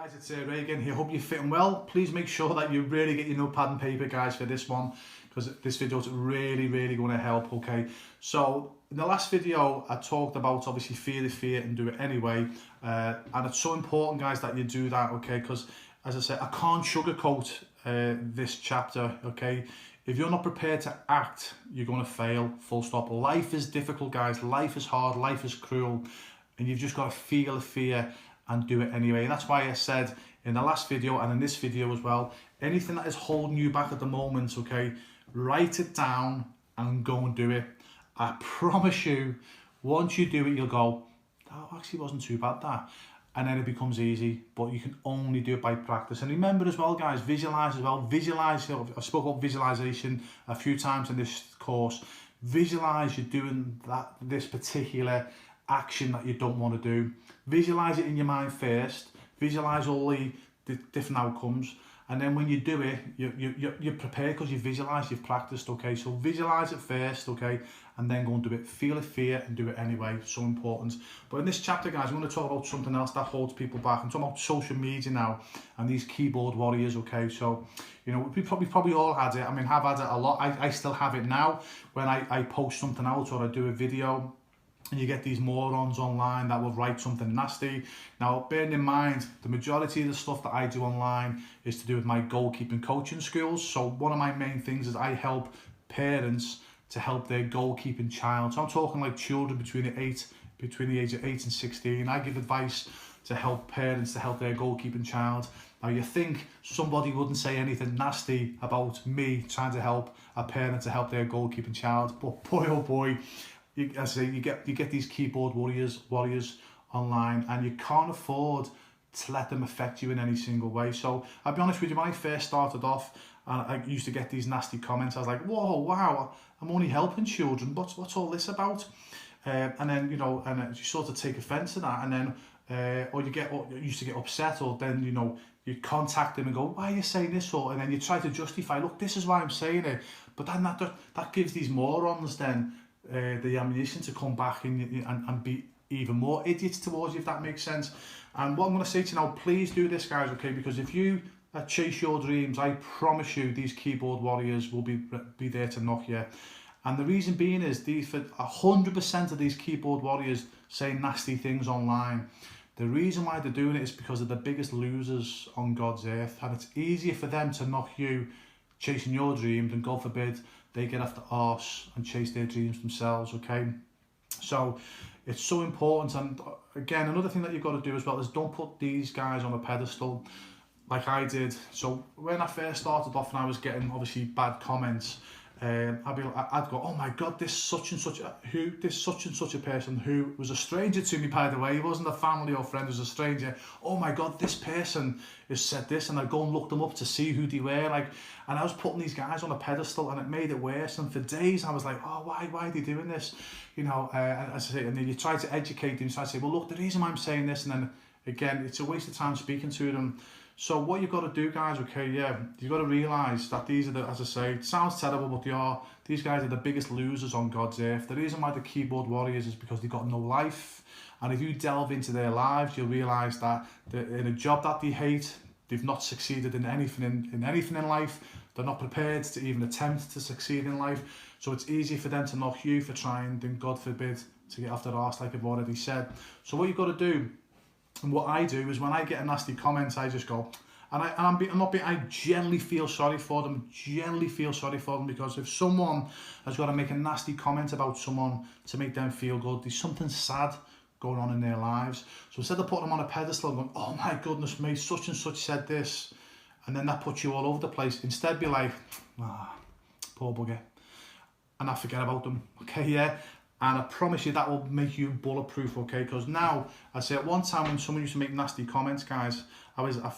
Guys, it's Ray again here. Hope you're fitting well. Please make sure that you really get your notepad and paper, guys, for this one, because this video is really going to help. Okay, so in the last video I talked about obviously fear the fear and do it anyway, and it's so important, guys, that you do that. Okay, because as I said, I can't sugarcoat this chapter. Okay, if you're not prepared to act, you're going to fail, full stop. Life is difficult, guys. Life is hard, life is cruel, and you've just got to feel the fear and do it anyway. That's why I said in the last video and in this video as well, anything that is holding you back at the moment, okay, write it down and go and do it. I promise you, once you do it, you'll go, that actually wasn't too bad, that. And then it becomes easy, but you can only do it by practice. And remember as well, guys, visualize as well. Visualize, I spoke about visualization a few times in this course. Visualize you're doing this particular action that you don't want to do. Visualize it in your mind first. Visualize all the different outcomes, and then when you do it, you're prepared because you visualize, you've practiced. Okay, so visualize it first, okay, and then go and do it. Feel the fear and do it anyway. So important. But in this chapter, guys, I'm going to talk about something else that holds people back. I'm talking about social media now and these keyboard warriors. Okay, so you know, we probably all had it. I mean, I've had it a lot. I still have it now when I post something out or I do a video, and you get these morons online that will write something nasty. Now, bearing in mind, the majority of the stuff that I do online is to do with my goalkeeping coaching schools. So one of my main things is I help parents to help their goalkeeping child. So I'm talking like children between the age of 8 and 16. I give advice to help parents to help their goalkeeping child. Now, you think somebody wouldn't say anything nasty about me trying to help a parent to help their goalkeeping child, but boy oh boy, you get these keyboard warriors online, and you can't afford to let them affect you in any single way. So I'll be honest with you, when I first started off and I used to get these nasty comments, I was like, whoa, wow, I'm only helping children, what's all this about? And then, you know, and you sort of take offense to that, and then or you used to get upset, or then, you know, you contact them and go, why are you saying this? Or, and then you try to justify, look, this is why I'm saying it. But then that gives these morons then the ammunition to come back and be even more idiots towards you, if that makes sense. And what I'm going to say to you now, please do this, guys, okay? Because if you chase your dreams, I promise you these keyboard warriors will be there to knock you. And the reason being is for 100% of these keyboard warriors say nasty things online. The reason why they're doing it is because they're the biggest losers on God's earth, and it's easier for them to knock you chasing your dreams, and God forbid they get off the arse and chase their dreams themselves, okay? So it's so important. And again, another thing that you've got to do as well is don't put these guys on a pedestal like I did. So when I first started off and I was getting obviously bad comments, I'd go, oh my God, this such and such a person who was a stranger to me, by the way. He wasn't a family or friend, he was a stranger. Oh my God, this person has said this, and I'd go and look them up to see who they were. Like, and I was putting these guys on a pedestal, and it made it worse. And for days I was like, oh, why are they doing this? You know, as I say, and then you try to educate them. So I say, well, look, the reason why I'm saying this, and then again, it's a waste of time speaking to them. So what you've got to do, guys, okay, yeah, you've got to realise that these are as I say, it sounds terrible, but these guys are the biggest losers on God's earth. The reason why they're keyboard warriors is because they've got no life. And if you delve into their lives, you'll realise that they're in a job that they hate, they've not succeeded in anything in life, they're not prepared to even attempt to succeed in life. So it's easy for them to knock you for trying, then God forbid, to get off their arse, like I've already said. So what you've got to do, and what I do, is when I get a nasty comment, I just go, I generally feel sorry for them, because if someone has got to make a nasty comment about someone to make them feel good, there's something sad going on in their lives. So instead of putting them on a pedestal and going, oh my goodness me, such and such said this, and then that puts you all over the place, instead be like, poor bugger, and I forget about them, okay, yeah? And I promise you that will make you bulletproof, okay? Because now, I say at one time when someone used to make nasty comments, guys,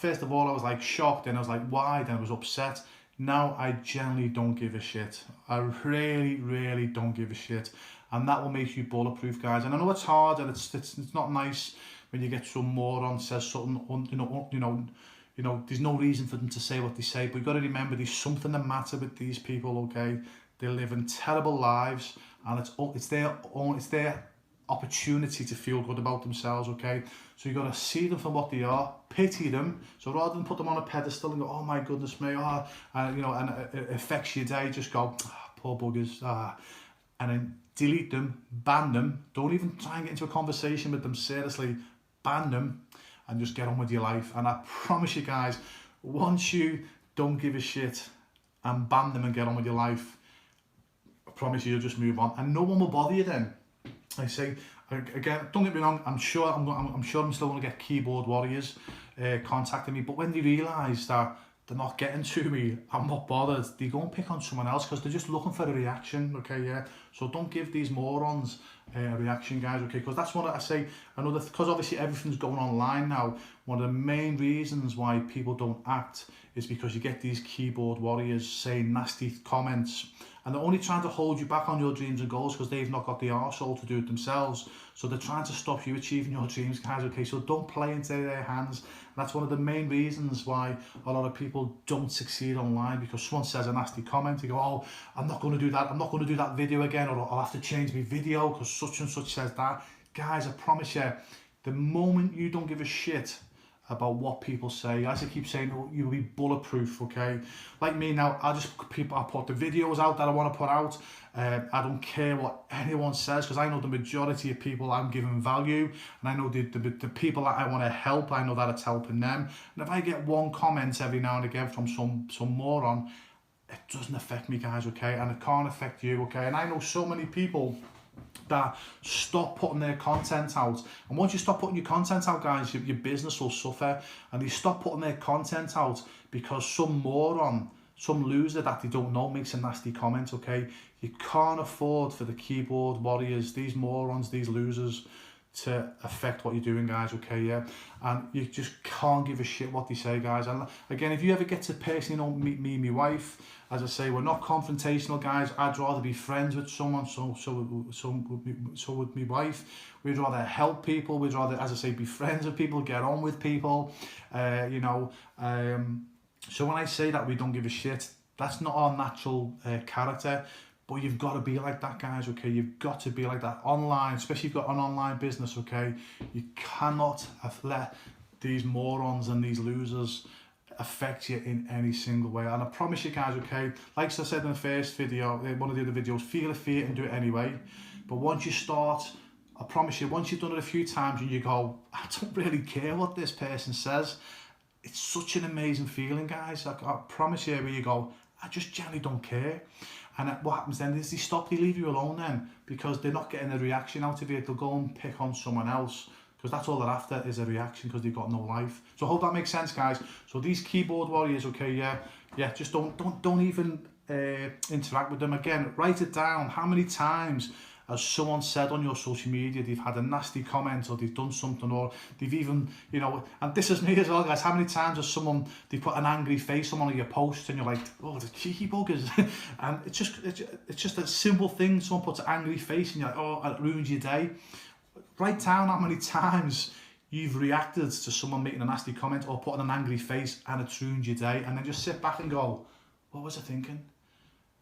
first of all, I was like shocked, then I was like, why? Then I was upset. Now I generally don't give a shit. I really don't give a shit. And that will make you bulletproof, guys. And I know it's hard, and it's not nice when you get some moron says something, you know, there's no reason for them to say what they say, but you've got to remember there's something the matter with these people, okay? They live in terrible lives, and it's their opportunity to feel good about themselves, okay? So you got to see them for what they are, pity them. So rather than put them on a pedestal and go, oh my goodness me, and you know, and it affects your day, just go, poor buggers, and then delete them, ban them. Don't even try and get into a conversation with them, seriously, ban them, and just get on with your life. And I promise you guys, once you don't give a shit and ban them and get on with your life, I promise you, you'll just move on, and no one will bother you then. I say, again, don't get me wrong, I'm sure I'm still going to get keyboard warriors contacting me, but when they realise that they're not getting to me, I'm not bothered, they go and pick on someone else because they're just looking for a reaction, okay, yeah? So don't give these morons a reaction, guys, okay? Because that's what I say, because obviously everything's going online now, one of the main reasons why people don't act is because you get these keyboard warriors saying nasty comments, and they're only trying to hold you back on your dreams and goals because they've not got the arsehole to do it themselves. So they're trying to stop you achieving your dreams, guys, okay? So don't play into their hands. And that's one of the main reasons why a lot of people don't succeed online, because someone says a nasty comment, you go, oh, I'm not going to do that, I'm not going to do that video again, or I'll have to change my video because such and such says that. Guys, I promise you, the moment you don't give a shit about what people say, as I keep saying, you'll be bulletproof, okay? Like me now, I put the videos out that I want to put out. I don't care what anyone says, because I know the majority of people I'm giving value, and I know the people that I want to help, I know that it's helping them. And if I get one comment every now and again from some moron, it doesn't affect me, guys, okay? And it can't affect you, okay? And I know so many people that stop putting their content out, and once you stop putting your content out, guys, your business will suffer. And they stop putting their content out because some moron, some loser that they don't know makes a nasty comment, okay? You can't afford for the keyboard warriors, these morons, these losers, to affect what you're doing, guys, okay, yeah? And you just can't give a shit what they say, guys. And again, if you ever get to personally know meet me and my wife, as I say, we're not confrontational, guys. I'd rather be friends with someone, so with my wife. We'd rather help people, we'd rather, as I say, be friends with people, get on with people, you know. So when I say that we don't give a shit, that's not our natural character. But you've got to be like that, guys, okay? You've got to be like that online, especially if you've got an online business, okay? You cannot let these morons and these losers affect you in any single way. And I promise you, guys, okay, like I said in the first video, one of the other videos, feel the fear and do it anyway. But once you start, I promise you, once you've done it a few times and you go, I don't really care what this person says, it's such an amazing feeling, guys. I promise you, where you go, I just generally don't care. And what happens then is they leave you alone then, because they're not getting a reaction out of it. They'll go and pick on someone else, because that's all they're after, is a reaction, because they've got no life. So I hope that makes sense, guys. So these keyboard warriors, okay, yeah, just don't even interact with them. Again, write it down. How many times has someone said on your social media they've had a nasty comment, or they've done something, or they've even, you know, and this is me as well, guys, how many times has they put an angry face on one of your posts and you're like, oh, the cheeky buggers. And it's just a simple thing, someone puts an angry face and you're like, oh, it ruins your day. Write down how many times you've reacted to someone making a nasty comment or putting an angry face and it's ruined your day, and then just sit back and go, what was I thinking?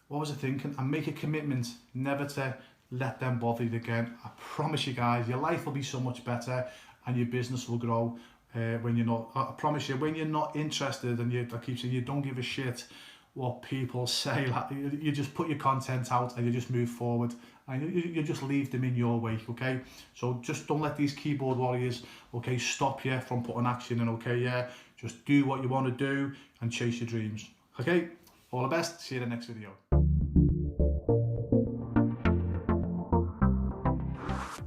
What was I thinking? And make a commitment never to let them bother you again. I promise you, guys, your life will be so much better and your business will grow when you're not, I promise you, when you're not interested, and I keep saying, you don't give a shit what people say, like, you just put your content out and you just move forward, and you just leave them in your wake, okay? So just don't let these keyboard warriors, okay, stop you from putting action in, okay? Yeah, just do what you want to do and chase your dreams, okay? All the best, see you in the next video.